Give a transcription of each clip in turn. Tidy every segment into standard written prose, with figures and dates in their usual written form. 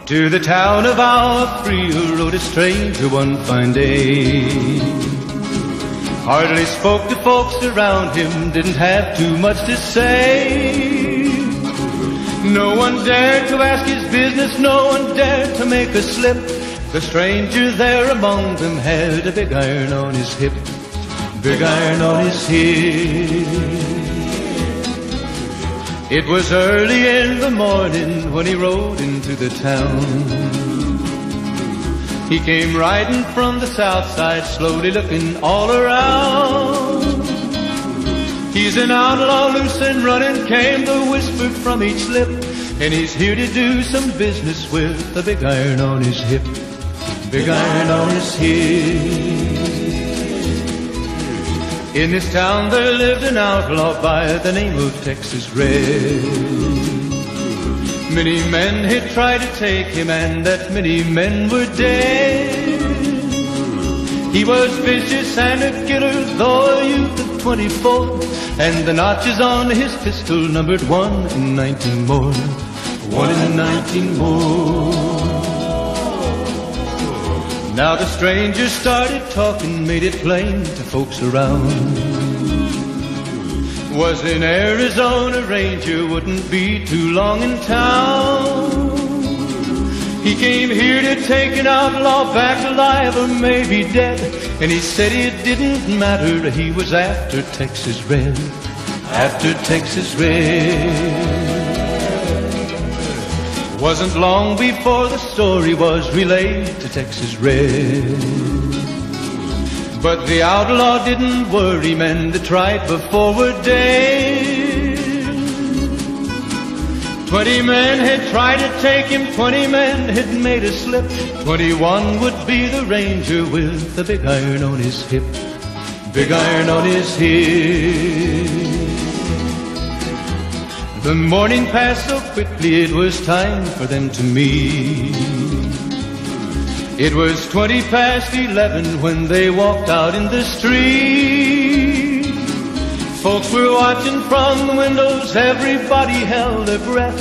To the town of Alfreel rode a stranger one fine day. Hardly spoke to folks around him, didn't have too much to say. No one dared to ask his business, no one dared to make a slip. The stranger there among them had a big iron on his hip, big iron on his hip. It was early in the morning when he rode into the town. He came riding from the south side, slowly looking all around. He's an outlaw, loose and running, came the whisper from each lip, and he's here to do some business with a big iron on his hip, big iron on his hip. In this town there lived an outlaw by the name of Texas Red. Many men had tried to take him, and that many men were dead. He was vicious and a killer, though a youth of 24, and the notches on his pistol numbered 1 in 19 more, 1 in 19 more. Now the stranger started talking, made it plain to folks around. Was in Arizona Ranger, wouldn't be too long in town. He came here to take an outlaw back alive or maybe dead, and he said it didn't matter, he was after Texas Red, after Texas Red. Wasn't long before the story was relayed to Texas Red. But the outlaw didn't worry, men that tried before were dead. 20 men had tried to take him, 20 men had made a slip. 21 would be the ranger with the big iron on his hip, big iron on his hip. The morning passed so quickly, it was time for them to meet. It was 20 past 11 when they walked out in the street. Folks were watching from the windows, everybody held their breath.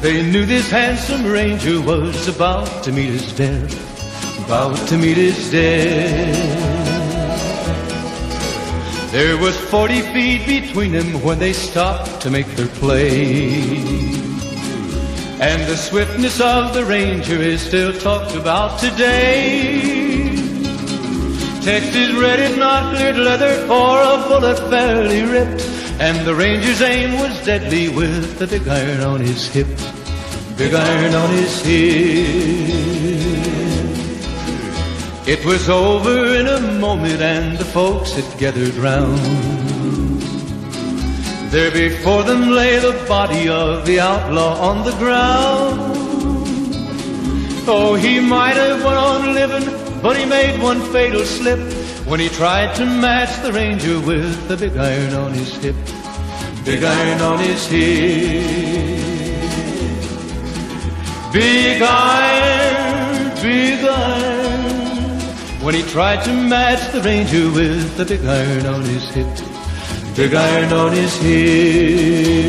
They knew this handsome ranger was about to meet his death, about to meet his death. There was 40 feet between them when they stopped to make their play. And the swiftness of the ranger is still talked about today. Texas Red had not cleared leather for a bullet fairly ripped, and the ranger's aim was deadly with the big iron on his hip, big iron on his hip. It was over in a moment and the folks had gathered round. There before them lay the body of the outlaw on the ground. Oh, he might have went on living, but he made one fatal slip when he tried to match the ranger with the big iron on his hip, big iron on his hip. Big iron, big iron, when he tried to match the ranger with the big iron on his hip, big iron on his hip.